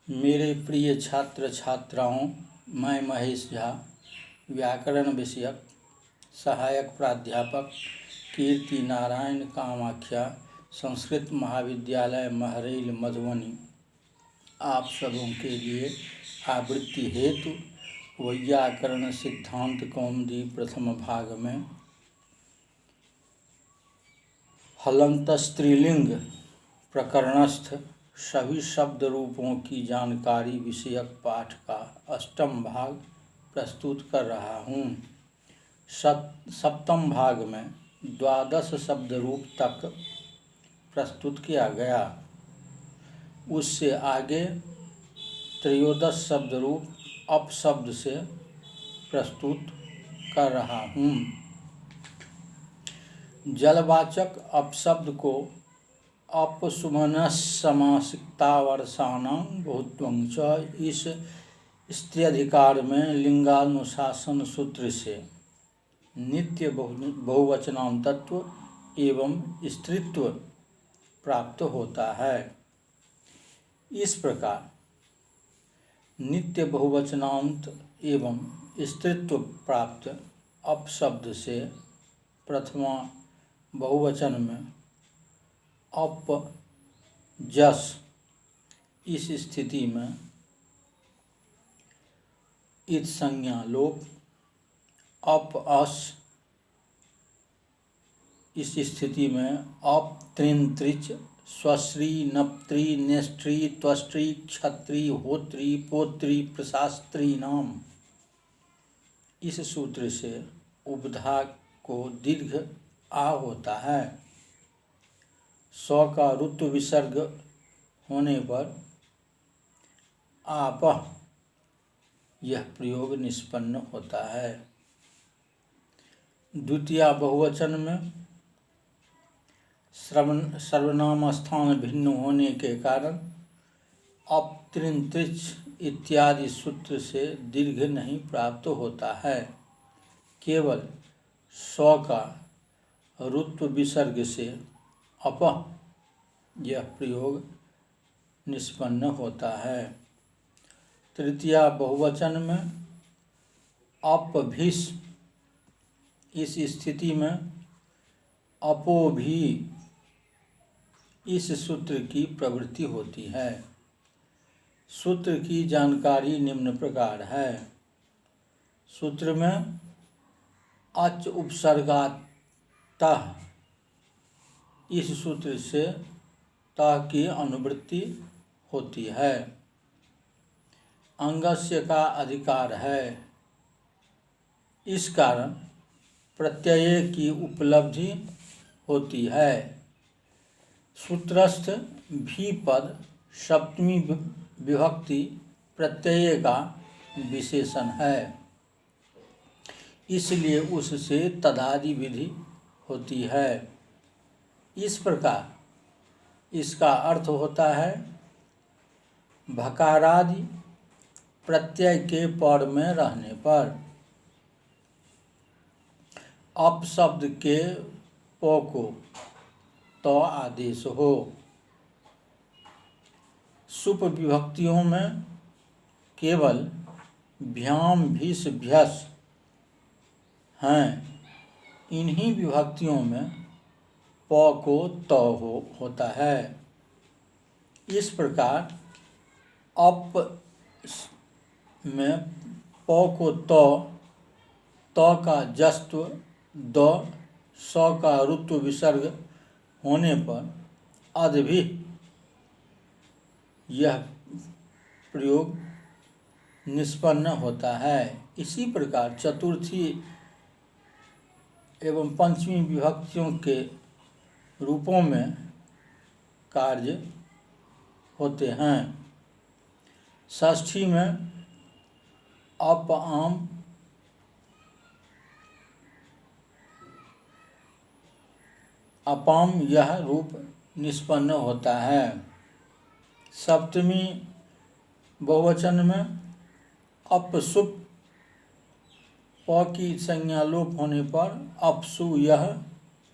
मेरे प्रिय छात्र छात्राओं, मैं महेश झा, व्याकरण विषयक सहायक प्राध्यापक कीर्ति नारायण कामाख्या संस्कृत महाविद्यालय महरैल मधुबनी, आप सबों के लिए आवृत्ति हेतु व्याकरण सिद्धांत कौमुदी प्रथम भाग में हलंत स्त्रीलिंग प्रकरणस्थ सभी शब्द रूपों की जानकारी विषयक पाठ का अष्टम भाग प्रस्तुत कर रहा हूँ। सप्तम भाग में 12 शब्द रूप तक प्रस्तुत किया गया। उससे आगे 13 शब्द रूप अपशब्द से प्रस्तुत कर रहा हूँ। जलवाचक अपशब्द को अपसुमनस्समासिकतावर्षाणां बहुत्वं च इस स्त्रीधिकार में लिंगानुशासन सूत्र से नित्य बहुवचनांतत्व एवं स्त्रीत्व प्राप्त होता है। इस प्रकार नित्य बहुवचनांत एवं स्त्रीत्व प्राप्त अपशब्द से प्रथमा बहुवचन में अप जस इस स्थिति में इत संज्ञा लोप, अप अस इस स्थिति में अप त्रिन त्रिच स्वश्री नप्त्री नेष्ट्री त्वष्ट्री क्षत्री होत्री पोत्री प्रशास्त्री नाम। इस सूत्र से उपधा को दीर्घ आ होता है। स्व का ऋतु विसर्ग होने पर आपः यह प्रयोग निष्पन्न होता है। द्वितीय बहुवचन में सर्वनाम स्थान भिन्न होने के कारण अप त्रिन त्रिच इत्यादि सूत्र से दीर्घ नहीं प्राप्त होता है। केवल स्व का ऋत्व विसर्ग से अपः यह प्रयोग निष्पन्न होता है। तृतीय बहुवचन में अपभिस इस स्थिति में अपो भी इस सूत्र की प्रवृत्ति होती है। सूत्र की जानकारी निम्न प्रकार है। सूत्र में अच उपसर्गातः इस सूत्र से ता की अनुवृत्ति होती है। अंगस्य का अधिकार है। इस कारण प्रत्यय की उपलब्धि होती है। सूत्रस्थ भी पद सप्तमी विभक्ति प्रत्यय का विशेषण है, इसलिए उससे तदादि विधि होती है। इस प्रकार इसका अर्थ होता है भकारादि प्रत्यय के पर में रहने पर अपशब्द के प को तो आदेश हो। सुप विभक्तियों में केवल भ्याम भीष भ्यस हैं। इन्हीं विभक्तियों में प को तो होता है। इस प्रकार अप में प को तो का जस्त्व द स का ऋत्व विसर्ग होने पर अदभि यह प्रयोग निष्पन्न होता है। इसी प्रकार चतुर्थी एवं पंचमी विभक्तियों के रूपों में कार्य होते हैं। षष्ठी में अप आम अपाम यह रूप निष्पन्न होता है। सप्तमी बहुवचन में अपसुप प की संज्ञा लोप होने पर अपसु यह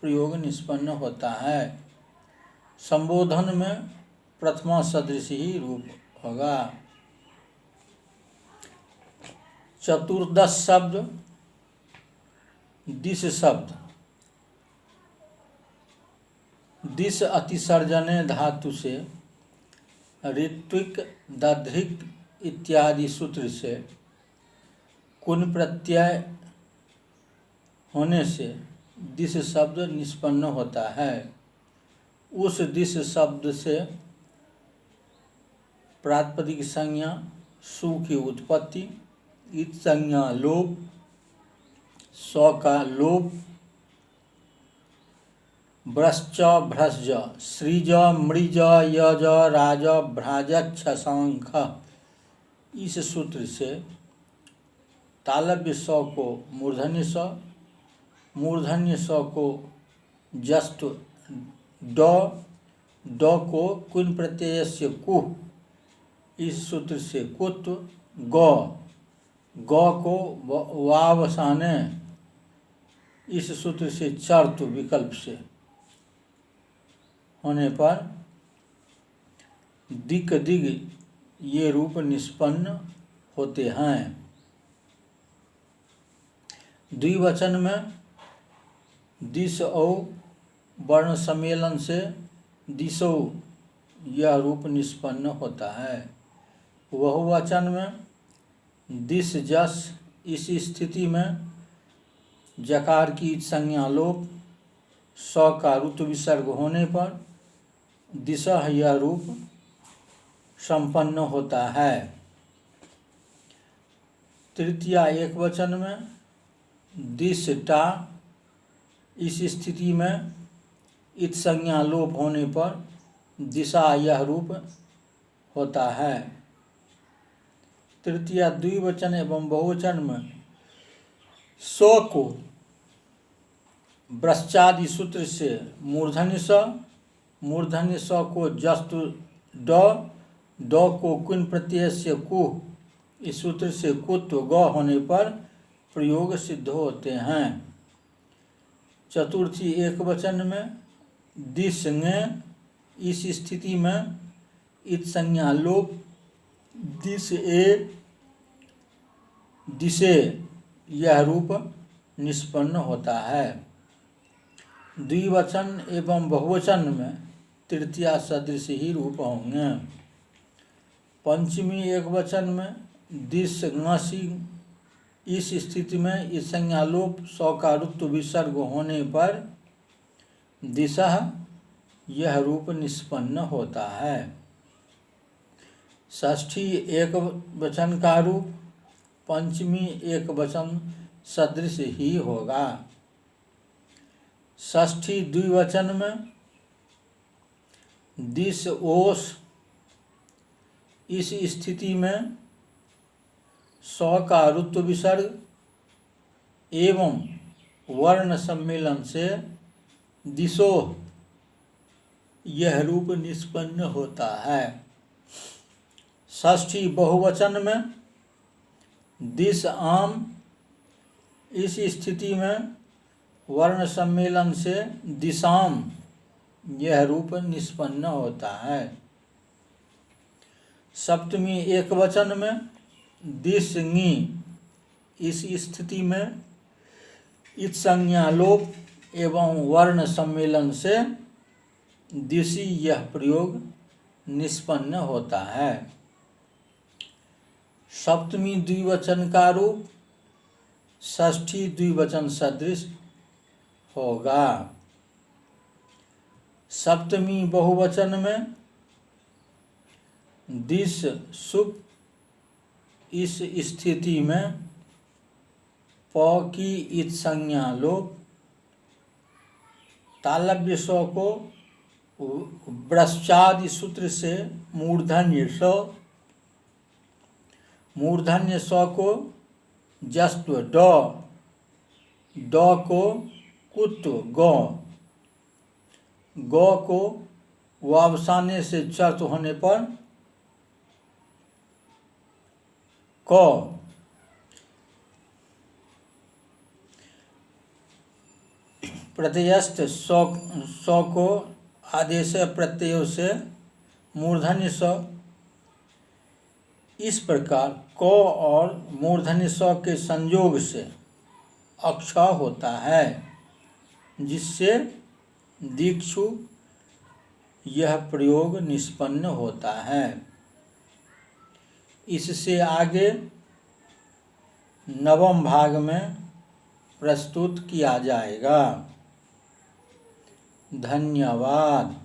प्रयोग निष्पन्न होता है। संबोधन में प्रथमा सदृश ही रूप होगा। चतुर्दश शब्द, दिश शब्द। दिश अतिसर्जने धातु से, ऋत्विक, दधिक इत्यादि सूत्र से कुन प्रत्यय होने से दिश शब्द निष्पन्न होता है। उस दिश शब्द से प्रातिपदिक संज्ञा सु की उत्पत्ति, इत संज्ञा लोप, स का लोप, ब्रश्च भ्रश्ज, सृज मृज यज राज भ्राजच्छ शंख, इस सूत्र से तालव्य स को मूर्धन्य स, मूर्धन्य स को जस्ट ड, ड को कुन प्रत्यय से कुह, इस सूत्र से कुत, ग, ग को वावसाने, इस सूत्र से चर्तु विकल्प से होने पर दिक दिग ये रूप निष्पन्न होते हैं। द्विवचन में दिश औ वर्ण सम्मेलन से दिशो यह रूप निष्पन्न होता है। बहुवचन में दिश जस, इस स्थिति में जकार की संज्ञा लोप, स का ऋतु विसर्ग होने पर दिशा यह रूप संपन्न होता है। तृतीया एक वचन में दिशटा, इस स्थिति में इत संज्ञा लोप होने पर दिशा यह रूप होता है। तृतीया द्विवचन एवं बहुवचन में स को ब्रश्चादि सूत्र से मूर्धन्य स, मूर्धन्य स को जस्तु ड, ड को कुन प्रत्यय से कुह, इस सूत्र से कुत्व ग होने पर प्रयोग सिद्ध होते हैं। चतुर्थी एक वचन में दिश ने, इस स्थिति में इत संज्ञा लोप, दिश ए, दिशे यह रूप निष्पन्न होता है। द्विवचन एवं बहुवचन में तृतीया सदृश ही रूप होंगे। पंचमी एक वचन में दिश ngसी, इस स्थिति में इस संज्ञा लोप, स का ऋतु विसर्ग होने पर दिशा यह रूप निष्पन्न होता है। षष्ठी एक वचन का रूप पंचमी एक वचन सदृश ही होगा। षष्ठी द्विवचन में दिश ओस, इस स्थिति में स का ऋतु विसर्ग एवं वर्ण सम्मेलन से दिशो यह रूप निष्पन्न होता है। षष्ठी बहुवचन में दिश आम, इस स्थिति में वर्ण सम्मेलन से दिशाम यह रूप निष्पन्न होता है। सप्तमी एक वचन में दिशंगी, इस स्थिति में इत संज्ञा लोप एवं वर्ण सम्मेलन से दिशि यह प्रयोग निष्पन्न होता है। सप्तमी द्विवचन का रूप षष्ठी द्विवचन सदृश होगा। सप्तमी बहुवचन में दिश सुप, इस स्थिति में प की इत संज्ञा लोप, तालव्य स को ब्रश्चादि सूत्र से मूर्धन्य स, मूर्धन्य स को जस्त्व ड, ड को कुत्व ग, ग को वावसाने से चर्त होने पर क, प्रत्ययस्थ स को आदेश प्रत्ययों से मूर्धन्य स इस प्रकार क और मूर्धन्य स के संयोग से अक्ष होता है, जिससे दीक्षु यह प्रयोग निष्पन्न होता है। इससे आगे नवम भाग में प्रस्तुत किया जाएगा। धन्यवाद।